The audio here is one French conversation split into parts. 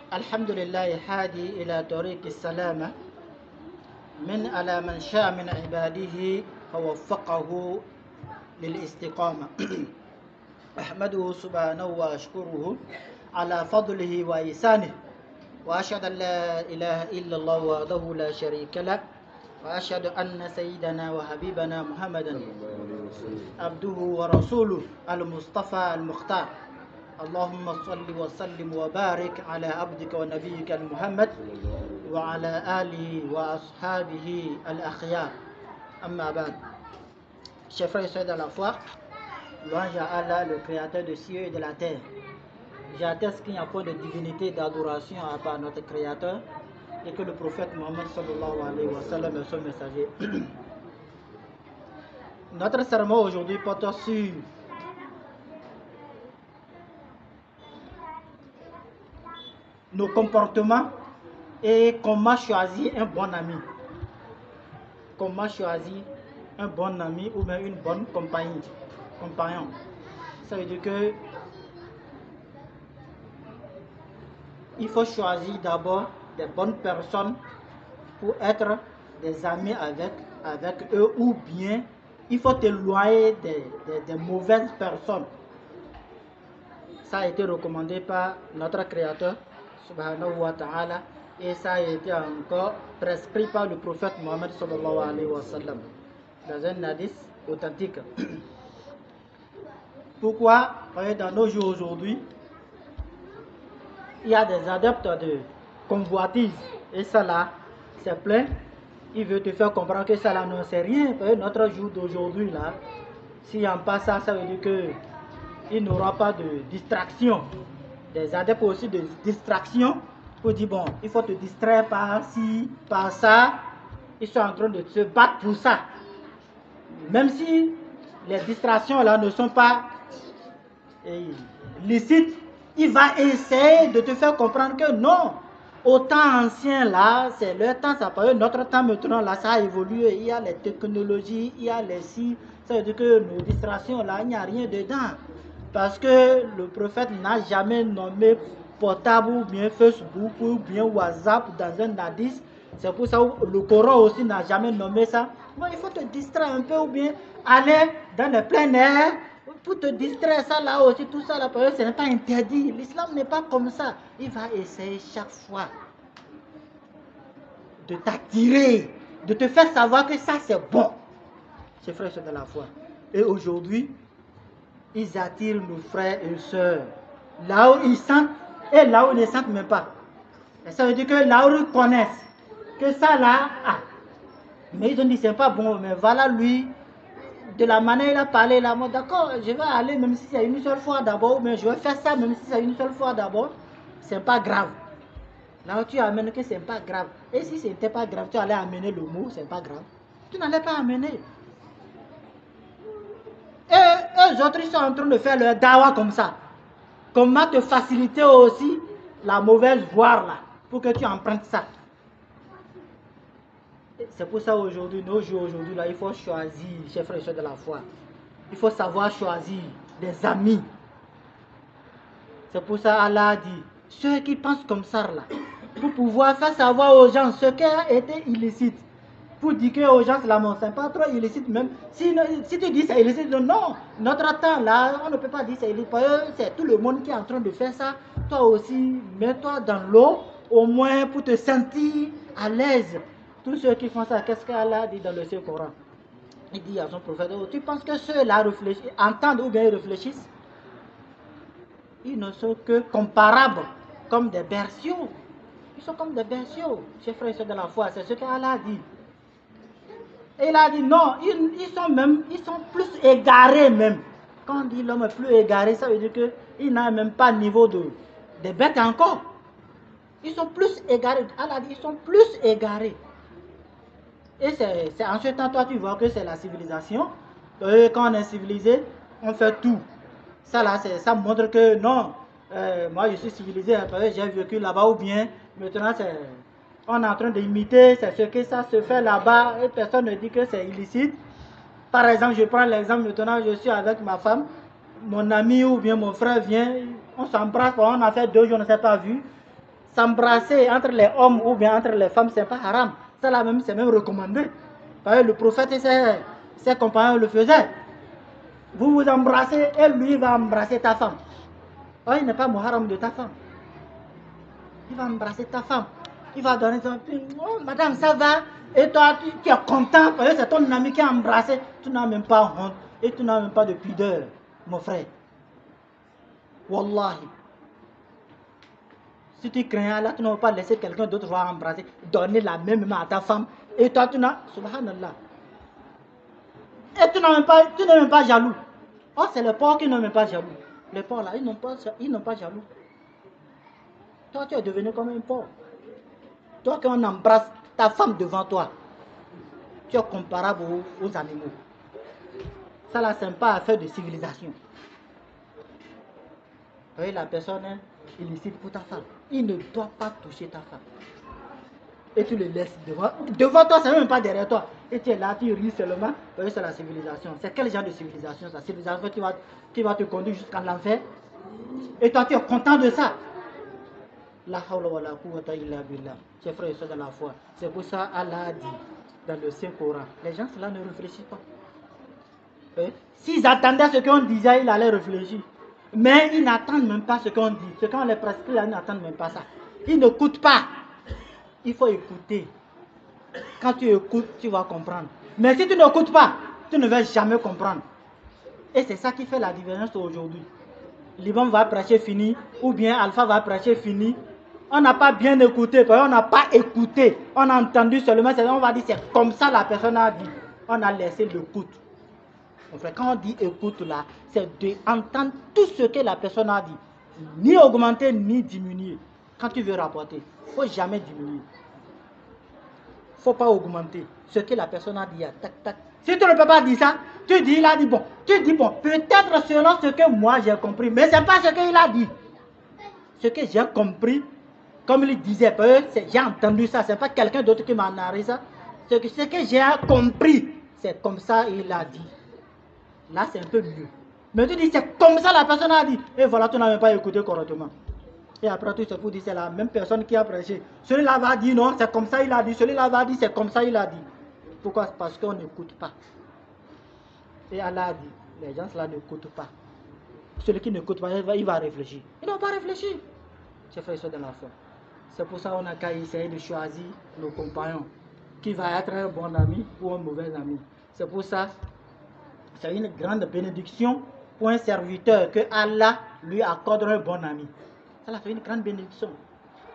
الحمد لله هادي إلى طريق السلامة من على من شاء من عباده فوفقه للاستقامة. أحمده سبحانه وأشكره على فضله وإحسانه، وأشهد أن لا إله إلا الله وحده لا شريك له، وأشهد أن سيدنا وحبيبنا محمدا عبده ورسوله المصطفى المختار. اللهم صل وسلم وبارك على عبدك ونبيك محمد وعلى آله وأصحابه الأخيار. أما بعد. Chers frères et sœurs dans la foi, louange à Allah, le créateur des cieux et de la terre. J'atteste qu'il n'y a point de divinité d'adoration à part notre créateur et que le prophète Mohammed sallallahu alayhi wa sallam est son messager. Notre sermon aujourd'hui porte sur nos comportements et comment choisir un bon ami. Comment choisir un bon ami ou même une bonne compagnon. Ça veut dire que il faut choisir d'abord des bonnes personnes pour être des amis avec eux, ou bien il faut t'éloigner des mauvaises personnes. Ça a été recommandé par notre Créateur subhanahu wa ta'ala, et ça a été encore prescrit par le prophète Mohammed sallallahu alayhi wa sallam dans un hadith authentique. Pourquoi? Parce que dans nos jours aujourd'hui, il y a des adeptes de convoitise, et ça là, c'est plein. Il veut te faire comprendre que ça là, non, c'est rien. Parce que notre jour d'aujourd'hui là, s'il n'y a pas ça, ça veut dire que il n'aura pas de distraction. Des adeptes aussi de distraction pour dire bon, il faut te distraire par ci, par ça. Ils sont en train de se battre pour ça. Même si les distractions là ne sont pas licites, il va essayer de te faire comprendre que non. Au temps ancien là, c'est leur temps, ça paraît. Notre temps maintenant là, ça a évolué. Il y a les technologies, il y a les si. Ça veut dire que nos distractions là, il n'y a rien dedans. Parce que le prophète n'a jamais nommé portable ou bien Facebook ou bien WhatsApp dans un hadith. C'est pour ça que le Coran aussi n'a jamais nommé ça. Bon, il faut te distraire un peu ou bien aller dans le plein air pour te distraire. Ça là aussi, tout ça là, ce n'est pas interdit. L'islam n'est pas comme ça. Il va essayer chaque fois de t'attirer, de te faire savoir que ça c'est bon. Chers frères de la foi. Et aujourd'hui, ils attirent nos frères et sœurs là où ils sentent et là où ils ne sentent même pas. Et ça veut dire que là où ils connaissent que ça là, mais ils ont dit c'est pas bon, mais voilà lui, de la manière il a parlé là, moi d'accord, je vais aller même si c'est une seule fois d'abord, mais je vais faire ça même si c'est une seule fois d'abord, c'est pas grave. Là où tu amènes que c'est pas grave. Et si c'était pas grave, tu allais amener le mot, c'est pas grave. Tu n'allais pas amener. Et eux autres, ils sont en train de faire leur dawa comme ça. Comment te faciliter aussi la mauvaise voie là, pour que tu empruntes ça. C'est pour ça aujourd'hui, nos jours aujourd'hui là, il faut choisir, chers frères et sœurs de la foi. Il faut savoir choisir des amis. C'est pour ça Allah dit, ceux qui pensent comme ça là, pour pouvoir faire savoir aux gens ce qui a été illicite. Pour dire aux gens la mort, c'est pas trop illicite même. Si tu dis c'est illicite, non, notre temps là, on ne peut pas dire c'est illicite. C'est tout le monde qui est en train de faire ça. Toi aussi, mets-toi dans l'eau, au moins pour te sentir à l'aise. Tous ceux qui font ça, qu'est-ce qu'Allah dit dans le Saint-Coran? Il dit à son prophète, oh, tu penses que ceux-là entendent ou bien ils réfléchissent? Ils ne sont que comparables, comme des berceaux. Ils sont comme des berceaux, chers frères et sœurs de la foi, c'est ce qu'Allah dit. Et il a dit non, ils sont plus égarés même. Quand on dit l'homme est plus égaré, ça veut dire qu'il n'a même pas le niveau des bêtes encore. Ils sont plus égarés. Allah dit ils sont plus égarés. Et c'est en ce temps, toi tu vois que c'est la civilisation. Et quand on est civilisé, on fait tout. Ça là, ça montre que non, moi je suis civilisé, j'ai vécu là-bas, ou bien maintenant on est en train d'imiter, c'est ce que ça se fait là-bas et personne ne dit que c'est illicite. Par exemple, je prends l'exemple maintenant, je suis avec ma femme, mon ami ou bien mon frère vient, on s'embrasse, on a fait 2 jours, on ne s'est pas vu. S'embrasser entre les hommes ou bien entre les femmes, c'est pas haram. Ça là même, c'est même recommandé. Parce que le prophète et ses compagnons le faisaient. Vous vous embrassez et lui va embrasser ta femme. Oh, il n'est pas muharram de ta femme. Il va embrasser ta femme. Il va donner son... Oh, madame, ça va? Et toi, tu es content parce que c'est ton ami qui a embrassé. Tu n'as même pas honte et tu n'as même pas de pudeur, mon frère. Wallahi. Si tu crains Allah, tu ne vas pas laisser quelqu'un d'autre va embrasser, donner la même main à ta femme. Et toi, tu n'as... Subhanallah. Et tu n'es même pas jaloux. Oh, c'est les porcs qui n'ont même pas jaloux. Les porcs là, ils n'ont pas jaloux. Toi, tu es devenu comme un porc. Toi, quand on embrasse ta femme devant toi, tu es comparable aux animaux. Ça là, c'est pas affaire de civilisation. Vous voyez, la personne est illicite pour ta femme. Il ne doit pas toucher ta femme. Et tu le laisses devant. Devant toi, c'est même pas derrière toi. Et tu es là, tu ris seulement. Vous voyez, c'est la civilisation. C'est quel genre de civilisation ça? Civilisation qui va te conduire jusqu'à l'enfer. Et toi, tu es content de ça. La hawla wa la quwwata illa billah. Chers frères et sœurs de la foi. C'est pour ça Allah a dit dans le Saint-Coran. Les gens, cela ne réfléchissent pas. S'ils attendaient ce qu'on disait, ils allaient réfléchir. Mais ils n'attendent même pas ce qu'on dit. Ce qu'on les prescrit, ils n'attendent même pas ça. Ils n'écoutent pas. Il faut écouter. Quand tu écoutes, tu vas comprendre. Mais si tu n'écoutes pas, tu ne vas jamais comprendre. Et c'est ça qui fait la différence aujourd'hui. L'imam va prêcher fini, ou bien Alpha va prêcher fini. On n'a pas bien écouté, parce qu'on n'a pas écouté. On a entendu seulement, on va dire c'est comme ça la personne a dit. On a laissé l'écoute. Quand on dit écoute là, c'est d'entendre tout ce que la personne a dit. Ni augmenter, ni diminuer. Quand tu veux rapporter, il ne faut jamais diminuer. Il ne faut pas augmenter ce que la personne a dit. Tac, tac. Si tu ne peux pas dire ça, tu dis, il a dit bon. Tu dis bon, peut-être selon ce que moi j'ai compris, mais ce n'est pas ce qu'il a dit. Ce que j'ai compris, comme il disait, j'ai entendu ça, ce n'est pas quelqu'un d'autre qui m'a narré ça. Ce que j'ai compris, c'est comme ça il a dit. Là, c'est un peu mieux. Mais tu dis, c'est comme ça la personne a dit. Et voilà, tu n'as même pas écouté correctement. Et après, tout c'est pour dire, c'est la même personne qui a prêché. Celui-là va dire, non, c'est comme ça il a dit. Celui-là va dire, c'est comme ça il a dit. Pourquoi? Parce qu'on n'écoute pas. Et Allah a dit, les gens là n'écoutent pas. Celui qui n'écoute pas, il va réfléchir. Ils n'ont pas réfléchi. Chers frères et sœurs de la foi. C'est pour ça qu'on a qu'à essayer de choisir nos compagnons. Qui va être un bon ami ou un mauvais ami. C'est pour ça, c'est une grande bénédiction pour un serviteur que Allah lui accorde un bon ami. Ça fait une grande bénédiction.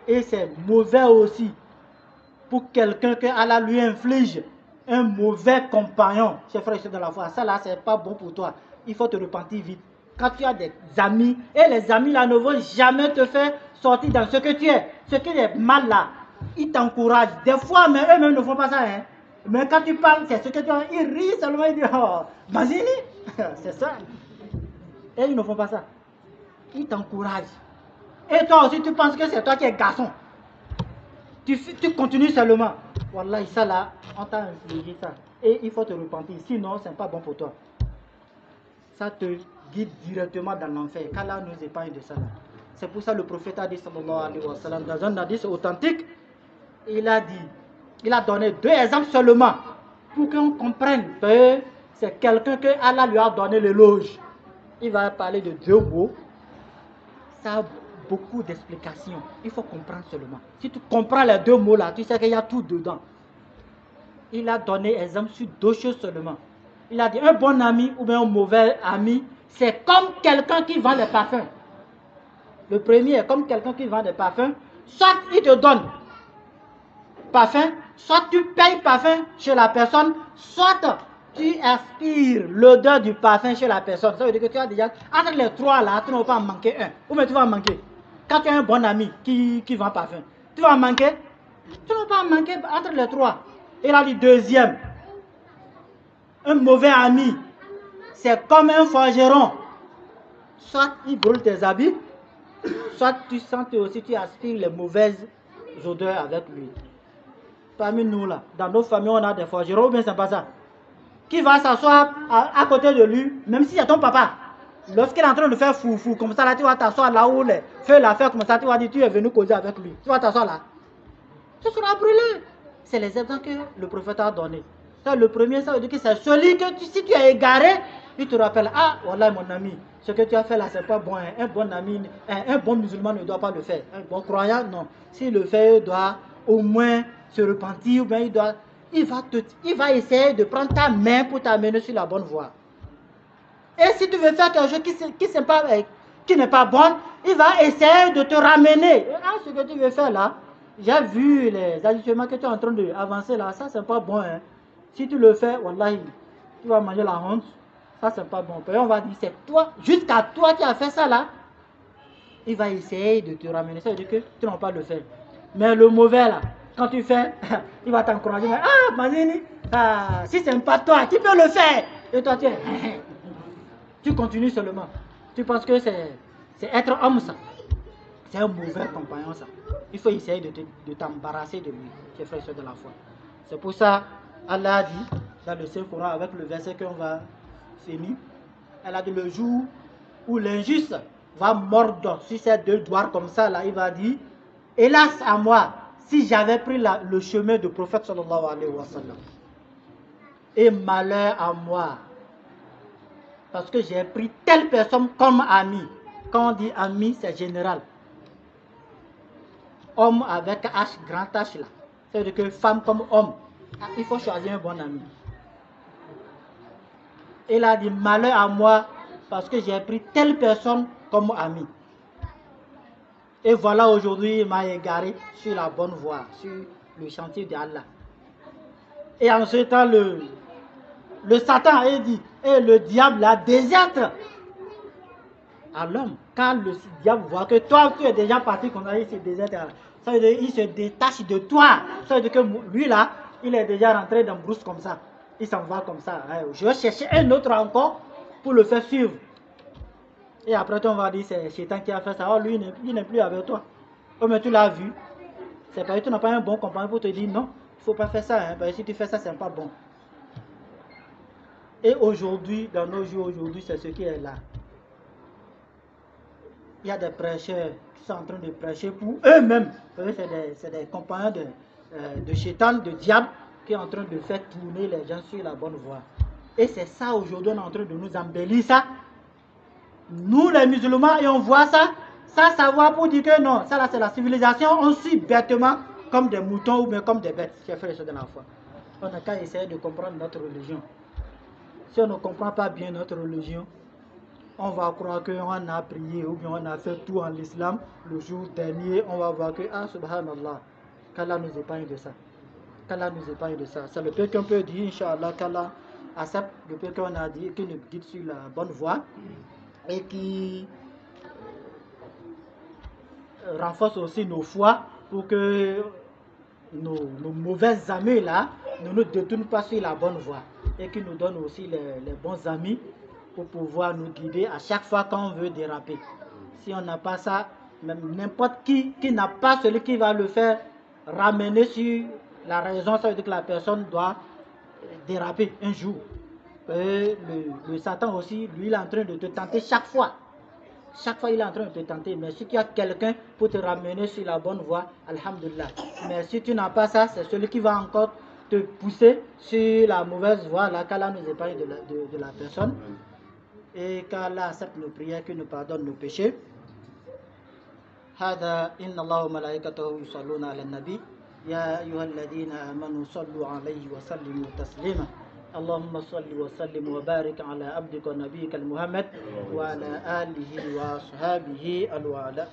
Et c'est mauvais aussi pour quelqu'un que Allah lui inflige un mauvais compagnon. Chers frères et sœurs de la foi, ça là, c'est pas bon pour toi. Il faut te repentir vite. Quand tu as des amis, et les amis là ne vont jamais te faire sortir dans ce que tu es. Ce qui est mal là, ils t'encouragent. Des fois, mais eux-mêmes ne font pas ça. Hein. Mais quand tu parles, c'est ce que tu as. Ils rient seulement, ils disent, oh, vas-y, c'est ça. Et ils ne font pas ça. Ils t'encouragent. Et toi aussi, tu penses que c'est toi qui es garçon. Tu continues seulement. Wallah, ça là, on t'a infligé ça. Et il faut te repentir. Sinon, ce n'est pas bon pour toi. Ça te guide directement dans l'enfer. Qu'Allah nous épargne de ça. C'est pour ça que le prophète a dit, sallallahu alayhi wa sallam, dans un hadith authentique, il a dit, il a donné 2 exemples seulement pour qu'on comprenne que c'est quelqu'un que Allah lui a donné l'éloge. Il va parler de 2 mots. Ça a beaucoup d'explications. Il faut comprendre seulement. Si tu comprends les 2 mots là, tu sais qu'il y a tout dedans. Il a donné exemple sur 2 choses seulement. Il a dit un bon ami ou bien un mauvais ami, c'est comme quelqu'un qui vend des parfums. Le premier est comme quelqu'un qui vend des parfums. Soit il te donne parfum, soit tu payes parfum chez la personne, soit tu aspires l'odeur du parfum chez la personne. Ça veut dire que tu as déjà, entre les 3 là, tu ne vas pas en manquer un. Ou bien tu vas en manquer. Quand tu as un bon ami qui vend parfum, tu vas en manquer. Tu ne vas pas en manquer entre les 3. Il a dit deuxième. Un mauvais ami, c'est comme un forgeron. Soit il brûle tes habits, soit tu sens aussi, tu aspires les mauvaises odeurs avec lui. Parmi nous là, dans nos familles, on a des forgerons, ou bien c'est pas ça. Qui va s'asseoir à côté de lui, même si c'est ton papa. Lorsqu'il est en train de faire fou, comme ça, là, tu vas t'asseoir là où les feux la faire comme ça, tu vas dire, tu es venu causer avec lui. Tu vas t'asseoir là. Tu seras brûlé. C'est les exemples que le prophète a donné. Le premier, ça veut dire que c'est celui que si tu es égaré, il te rappelle, ah, voilà mon ami, ce que tu as fait là, c'est pas bon. Hein. Un bon ami, un bon musulman ne doit pas le faire. Un bon croyant, non. S'il le fait, il doit au moins se repentir, ou bien il va essayer de prendre ta main pour t'amener sur la bonne voie. Et si tu veux faire quelque chose qui n'est pas bon, il va essayer de te ramener. Ah, ce que tu veux faire là, j'ai vu les ajustements que tu es en train d'avancer là, ça c'est pas bon. Hein. Si tu le fais, wallahi, tu vas manger la honte. Ça c'est pas bon. Puis on va dire, c'est toi, jusqu'à toi qui as fait ça là, il va essayer de te ramener. Ça veut dire que tu n'as pas le faire. Mais le mauvais là, quand tu fais, il va t'encourager. Ah, Mazini, si c'est pas toi, qui peut le faire? Et toi tu es... Tu continues seulement. Tu penses que c'est être homme ça. C'est un mauvais compagnon ça. Il faut essayer de t'embarrasser de lui, tes frères et sœurs de la foi. C'est pour ça, Allah a dit, dans le Saint-Coran, avec le verset qu'on va finir, elle a dit le jour où l'injuste va mordre sur ses deux doigts comme ça, là, il va dire, hélas à moi, si j'avais pris le chemin du prophète sallallahu alayhi wa sallam. Et malheur à moi, parce que j'ai pris telle personne comme ami. Quand on dit ami, c'est général. Homme avec H, grand H là. C'est-à-dire que femme comme homme. Il faut choisir un bon ami. Il a dit malheur à moi parce que j'ai pris telle personne comme ami. Et voilà aujourd'hui, il m'a égaré sur la bonne voie, sur le chantier d'Allah. Et en ce temps, le Satan a dit, et le diable la déserte à l'homme. Quand le diable voit que toi, tu es déjà parti comme ça, il se déserte. Ça veut dire qu'il se détache de toi. Ça veut dire que lui là, il est déjà rentré dans brousse comme ça. Il s'en va comme ça. Je vais chercher un autre encore pour le faire suivre. Et après, on va dire c'est Chétan qui a fait ça. Oh, lui, il n'est plus avec toi. Oh, mais tu l'as vu. C'est parce que tu n'as pas un bon compagnon pour te dire non, il ne faut pas faire ça. Hein, parce que si tu fais ça, c'est pas bon. Et aujourd'hui, dans nos jours, aujourd'hui, c'est ce qui est là. Il y a des prêcheurs qui sont en train de prêcher pour eux-mêmes. C'est des compagnons de Chétan, de diable, qui sont en train de faire tourner les gens sur la bonne voie. Et c'est ça aujourd'hui, on est en train de nous embellir ça. Nous les musulmans, et on voit ça, sans savoir pour dire que non, ça là c'est la civilisation, on suit bêtement comme des moutons ou bien comme des bêtes, chers frères et sœurs de la foi. On n'a qu'à essayer de comprendre notre religion. Si on ne comprend pas bien notre religion, on va croire qu'on a prié ou bien on a fait tout en l'islam. Le jour dernier, on va voir que, ah, subhanallah, qu'Allah nous épargne de ça. Qu'Allah nous épargne de ça. C'est le peu qu'on peut dire, Inch'Allah, qu'Allah accepte le peu qu'on a dit, qu'il nous guide sur la bonne voie et qui renforce aussi nos foi pour que nos mauvaises amis là ne nous détournent pas sur la bonne voie et qui nous donne aussi les bons amis pour pouvoir nous guider à chaque fois qu'on veut déraper. Si on n'a pas ça, même n'importe qui n'a pas celui qui va le faire ramener sur la raison, ça veut dire que la personne doit déraper un jour. Et le Satan aussi, lui, il est en train de te tenter chaque fois. Chaque fois, il est en train de te tenter. Mais si tu as quelqu'un pour te ramener sur la bonne voie, alhamdulillah. Mais si tu n'as pas ça, c'est celui qui va encore te pousser sur la mauvaise voie, là, qu'Allah nous épargne de la personne. Et qu'Allah accepte nos prières, qu'il nous pardonne nos péchés. هذا إن الله وملائكته يصلون على النبي يا أيها الذين آمنوا صلوا عليه وسلموا تسليما اللهم صل وسلم وبارك على عبدك ونبيك محمد وعلى آله وصحبه الوالد